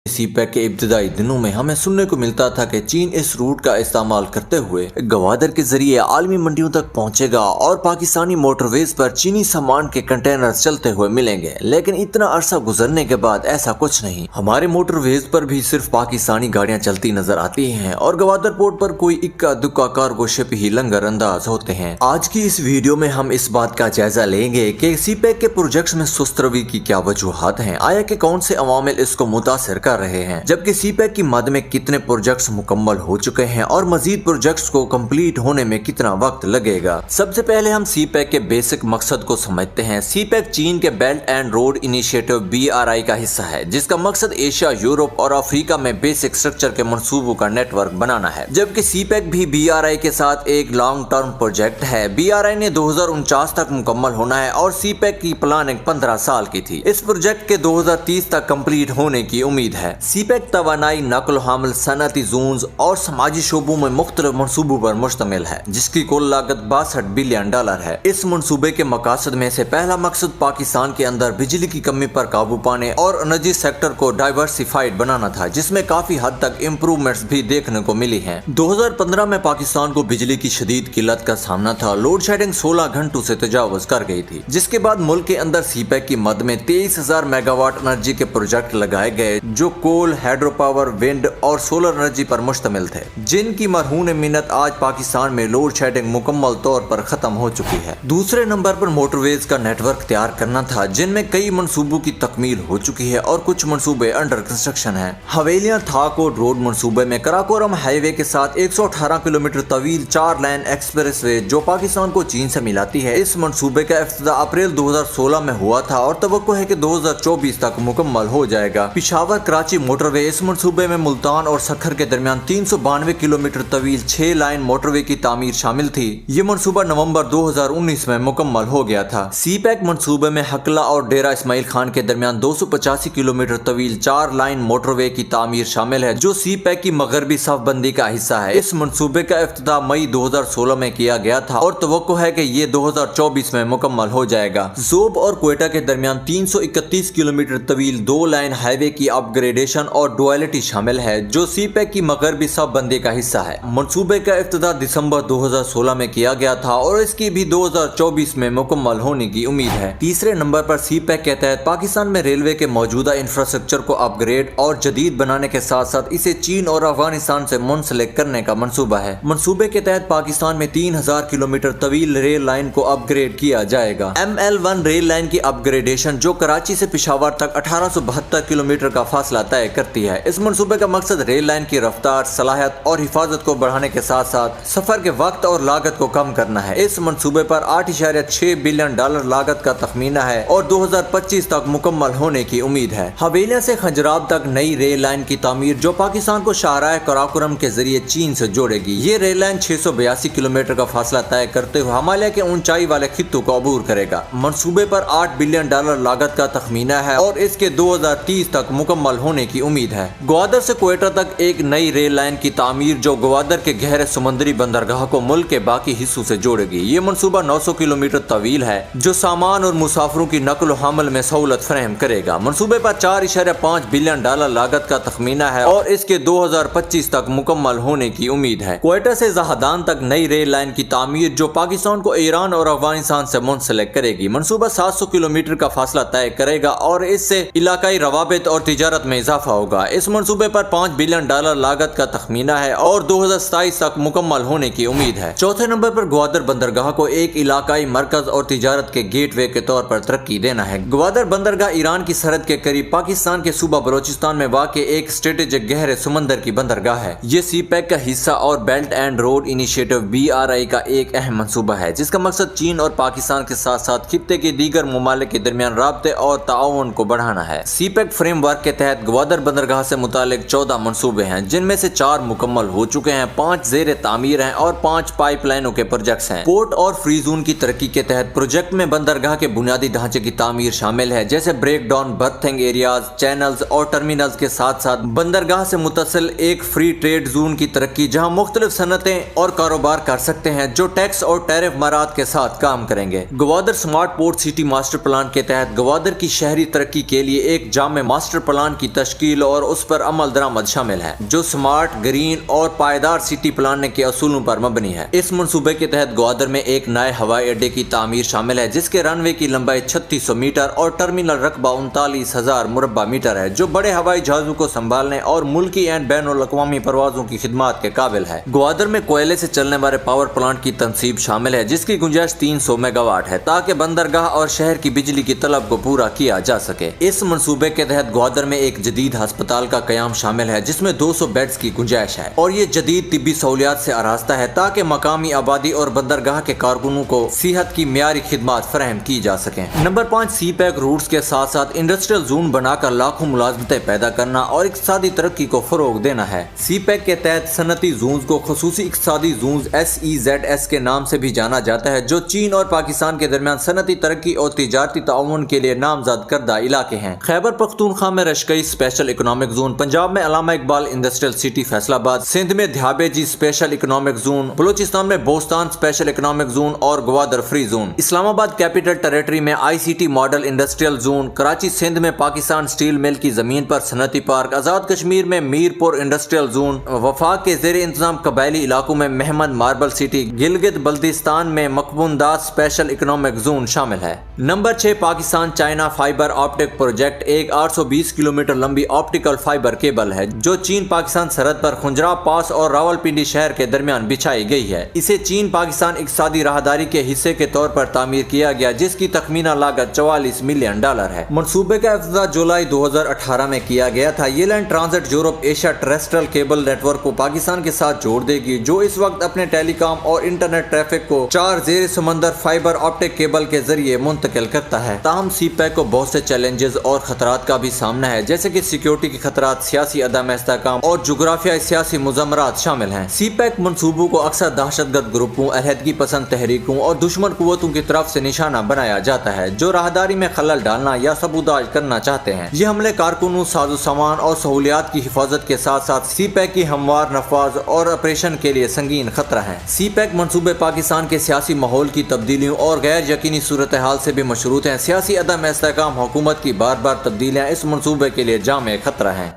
सी pack के इब्तदाई दिनों में हमें सुनने को मिलता था कि चीन इस रूट का इस्तेमाल करते हुए गवादर के जरिए आलमी मंडियों तक पहुंचेगा और पाकिस्तानी मोटरवेज पर चीनी सामान के कंटेनर चलते हुए मिलेंगे, लेकिन इतना अरसा गुजरने के बाद ऐसा कुछ नहीं। हमारे मोटरवेज पर भी सिर्फ पाकिस्तानी गाड़ियां चलती नजर आती हैं और गवादर पोर्ट पर कोई इक्का दुक्का कार्गो शिप ही लंगर अंदाज होते हैं। आज की इस वीडियो में हम इस बात का जायजा लेंगे कि सी पैक के प्रोजेक्ट में सुस्त रवि की क्या वजूहात हैं, आया कि कौन से अवामिल इसको मुतासिर कर रहे हैं, जबकि सी पैक की मद में कितने प्रोजेक्ट्स मुकम्मल हो चुके हैं और मजीद प्रोजेक्ट्स को कंप्लीट होने में कितना वक्त लगेगा। सबसे पहले हम सी पैक के बेसिक मकसद को समझते हैं। सी पैक चीन के belt and road initiative BRI का हिस्सा है, जिसका मकसद एशिया, यूरोप और अफ्रीका में बेसिक स्ट्रक्चर के मंसूबों का नेटवर्क बनाना है, जबकि सी पैक भी BRI के साथ एक लॉन्ग टर्म प्रोजेक्ट है। BRI ने 2049 तक मुकम्मल होना है और सी पैक की प्लानिंग 15 साल की थी। इस प्रोजेक्ट के 2030 तक कंप्लीट होने की उम्मीद है। सी पैक तवानाई, नकल हमल, सनती जोन्स और समाजी शोबों में मुख्तलिफ मनसूबों पर मुश्तमिल है, जिसकी कुल लागत $62 बिलियन है। इस मनसूबे के मकासद में से पहला मकसद पाकिस्तान के अंदर बिजली की कमी पर काबू पाने और एनर्जी सेक्टर को डाइवर्सिफाइड बनाना था, जिसमें काफी हद तक इम्प्रूवमेंट्स भी देखने को मिली हैं। 2015 में पाकिस्तान को बिजली की शदीद किल्लत का सामना था। लोड शेडिंग 16 घंटों से तजावुज कर गई थी, जिसके बाद मुल्क के अंदर सी पैक की मद में 23,000 मेगावाट एनर्जी के प्रोजेक्ट लगाए गए, जो कोल, हाइड्रो पावर, विंड और सोलर एनर्जी पर मुश्तमिल थे, जिनकी मरहून मिन्नत आज पाकिस्तान में लोड शेडिंग मुकम्मल तौर पर खत्म हो चुकी है। दूसरे नंबर पर मोटरवेज का नेटवर्क तैयार करना था, जिनमें कई मंसूबों की तकमील हो चुकी है और कुछ मंसूबे अंडर कंस्ट्रक्शन हैं। हवेलियां थाकोट रोड मंसूबे में कराकोरम हाईवे के साथ 118 किलोमीटर तवील 4 लाइन एक्सप्रेस वे जो पाकिस्तान को चीन से मिलाती है, इस मंसूबे का इफ्तिताह अप्रैल 2016 में हुआ था और तवक्को है कि 2024 तक मुकम्मल हो जाएगा। पिशावर कराची मोटरवे, इस मंसूबे में मुल्तान और सखर के दरमियान 392 किलोमीटर तवील 6 लाइन मोटरवे की तामीर शामिल थी। ये मंसूबा नवंबर 2019 में मुकम्मल हो गया था। सी पैक मंसूबे में हकला और डेरा इस्माइल खान के दरमियान 285 किलोमीटर तवील 4 लाइन मोटरवे की तामीर शामिल है, जो सी पैक की मगरबी सफबंदी का हिस्सा है। इस मंसूबे का इफ्तिताह मई 2016 में किया गया था और तवक्को है कि ये 2024 में मुकम्मल हो जाएगा। जोब और क्वेटा के दरमियान 331 किलोमीटर तवील 2 लाइन हाईवे की अपग्रेडेशन और डुअलिटी शामिल है, जो सी पैक की मगरबी सफबंदी का हिस्सा है। मंसूबे का इफ्तिताह दिसंबर 2016 में किया गया था और इसकी भी 2024 में मुकम्मल होने की उम्मीद है। तीसरे नंबर पर सी पैक के तहत पाकिस्तान में रेलवे के मौजूदा इंफ्रास्ट्रक्चर को अपग्रेड और जदीद बनाने के साथ साथ इसे चीन और अफगानिस्तान से मुंसलिक करने का मंसूबा है। मंसूबे के तहत पाकिस्तान में 3000 किलोमीटर तवील रेल लाइन को अपग्रेड किया जाएगा। ML1 रेल लाइन की अपग्रेडेशन, जो कराची से पिशावर तक 1872 किलोमीटर का फासला तय करती है। इस मंसूबे का मकसद रेल लाइन की रफ्तार, सलाहियत और हिफाजत को बढ़ाने के साथ साथ सफर के वक्त और लागत को कम करना है। इस मंसूबे पर $8.6 बिलियन लागत का तखमीना है और 2025 तक मुकम्मल होने की उम्मीद है। हवेलिया से खंजराब तक नई रेल लाइन की तामीर, जो पाकिस्तान को शाहराह कराकोरम के जरिए चीन से जोड़ेगी। ये रेल लाइन 682 किलोमीटर का फासला तय करते हुए हिमालय के ऊंचाई वाले खित्तों को अबूर करेगा। मंसूबे पर $8 बिलियन लागत का तखमीना है और इसके 2030 तक मुकम्मल होने की उम्मीद है। ग्वादर से क्वेटा तक एक नई रेल लाइन की तामीर, जो ग्वादर के गहरे समुद्री बंदरगाह को मुल्क के बाकी हिस्सों से जोड़ेगी। ये मंसूबा 900 किलोमीटर तवील है, जो सामान और मुसाफिरों की नकल हमल में सहूलत फराहम करेगा। मंसूबे पर $4.5 बिलियन लागत का तखमीना है और इसके 2025 तक मुकम्मल होने की उम्मीद है। क्वेटा से जहादान तक नई रेल लाइन की तामीर, जो पाकिस्तान को ईरान और अफगानिस्तान से मुंसलिक करेगी। मंसूबा 700 किलोमीटर का फासला तय करेगा और इससे इलाकाई रवाबित और तिजारत में इजाफा होगा। इस मंसूबे पर $5 बिलियन लागत का तखमीना है और 2027 तक मुकम्मल होने की उम्मीद है। चौथे नंबर पर ग्वादर बंदरगाह को एक इलाकाई मरकज और तिजारत के गेटवे के तौर पर तरक्की देना है। ग्वादर बंदरगाह ईरान की सरहद के करीब पाकिस्तान के सूबा बलोचिस्तान में वाक़े एक स्ट्रेटेजिक गहरे समंदर की बंदरगाह है। ये सी पैक का हिस्सा और belt and road initiative BRI का एक अहम मंसूबा है, जिसका मकसद चीन और पाकिस्तान के साथ साथ खित्ते के दीगर ममालिक के दरमियान राब्ते और ताउन को बढ़ाना है। सी पैक फ्रेमवर्क के तहत ग्वादर बंदरगाह से मुतालिक 14 मंसूबे हैं, जिनमें से 4 मुकम्मल हो चुके हैं, 5 ज़ेरे तामीर हैं और 5 पाइपलाइनों के प्रोजेक्ट्स हैं। पोर्ट और फ्री जोन की तरक्की के तहत प्रोजेक्ट में बंदरगाह के बुनियादी ढांचे की तामीर शामिल है, जैसे break down, berthing areas, channels और टर्मिनल्स के साथ साथ बंदरगाह से मुतसिल एक फ्री ट्रेड जोन की तरक्की, जहां मुख्तलिफ सनतें और कारोबार कर सकते हैं जो टैक्स और टैरिफ मराद के साथ काम करेंगे। Gwadar smart port city master plan के तहत ग्वादर की शहरी तरक्की के लिए एक जामे मास्टर प्लान की تشکیل اور اس پر عمل درآمد شامل ہے جو سمارٹ، گرین اور پائیدار سٹی پلاننگ کے اصولوں پر مبنی ہے۔ اس منصوبے کے تحت گوادر میں ایک نئے ہوائی اڈے کی تعمیر شامل ہے جس کے رن وے کی لمبائی 3600 میٹر اور ٹرمینل رقبہ 39,000 مربع میٹر ہے جو بڑے ہوائی جہازوں کو سنبھالنے اور ملکی اینڈ بین الاقوامی پروازوں کی خدمات کے قابل ہے۔ گوادر میں کوئلے سے چلنے والے پاور پلانٹ کی تنصیب شامل ہے جس کی گنجائش 300 میگا واٹ ہے تاکہ بندرگاہ اور شہر کی بجلی کی طلب کو پورا کیا جا سکے۔ اس منصوبے کے تحت گوادر میں ایک جدید ہسپتال کا قیام شامل ہے جس میں 200 بیڈز کی گنجائش ہے اور یہ جدید طبی سہولیات سے آراستہ ہے تاکہ مقامی آبادی اور بندرگاہ کے کارکنوں کو صحت کی معیاری خدمات فراہم کی جا سکیں۔ نمبر 5، سی پیک روٹس کے ساتھ ساتھ انڈسٹریل زون بنا کر لاکھوں ملازمتیں پیدا کرنا اور اقتصادی ترقی کو فروغ دینا ہے۔ سی پیک کے تحت صنعتی زونز کو خصوصی اقتصادی زونز SEZS کے نام سے بھی جانا جاتا ہے جو چین اور پاکستان کے درمیان صنعتی ترقی اور تجارتی تعاون کے لیے نامزد کردہ علاقے ہیں۔ خیبر پختونخوا میں رشکئی اسپیشل اکنامک زون، پنجاب میں علامہ اقبال انڈسٹریل سٹی فیصل آباد، سندھ میں دھیابیجی اسپیشل اکنامک زون، بلوچستان میں بوستان اسپیشل اکنامک زون اور گوادر فری زون، اسلام آباد کیپٹل ٹیریٹری میں ICT model industrial zone, Karachi Sindh میں پاکستان اسٹیل مل کی زمین پر صنعتی پارک، آزاد کشمیر میں میر پور انڈسٹریل زون، وفاق کے زیر انتظام قبائلی علاقوں میں محمد ماربل سٹی، گلگت بلتستان میں مقبون داس اسپیشل اکنامک زون شامل ہے۔ Number 6، Pakistan China fibre optic project ایک 820 کلومیٹر لمبی آپٹیکل فائبر کیبل ہے جو چین پاکستان سرحد پر خنجرا پاس اور راولپنڈی شہر کے درمیان بچھائی گئی ہے۔ اسے چین پاکستان اقتصادی راہداری کے حصے کے طور پر تعمیر کیا گیا جس کی تخمینہ لاگت $44 ملین ہے۔ منصوبے کا افتتاح جولائی 2018 میں کیا گیا تھا۔ یہ line transit Europe Asia terrestrial cable network کو پاکستان کے ساتھ جوڑ دے گی جو اس وقت اپنے ٹیلی کام اور انٹرنیٹ ٹریفک کو 4 زیر سمندر فائبر آپٹک کیبل کے ذریعے منتقل کرتا ہے۔ تاہم سی پیک کو بہت سے چیلنجز اور خطرات کا بھی سامنا ہے جیسے کہ سیکیورٹی کے خطرات، سیاسی عدم استحکام اور جغرافیائی سیاسی مضمرات شامل ہیں۔ سی پیک منصوبوں کو اکثر دہشت گرد گروپوں، علیحدگی پسند تحریکوں اور دشمن قوتوں کی طرف سے نشانہ بنایا جاتا ہے جو راہداری میں خلل ڈالنا یا سبوداج کرنا چاہتے ہیں۔ یہ حملے کارکنوں، ساز و سامان اور سہولیات کی حفاظت کے ساتھ ساتھ سی پیک کی ہموار نفاذ اور آپریشن کے لیے سنگین خطرہ ہیں۔ سی پیک منصوبے پاکستان کے سیاسی ماحول کی تبدیلیوں اور غیر یقینی صورتحال سے بھی مشروط ہیں۔ سیاسی عدم استحکام، حکومت کی بار بار تبدیلیاں اس منصوبے کے لیے جامع خطرہ ہیں۔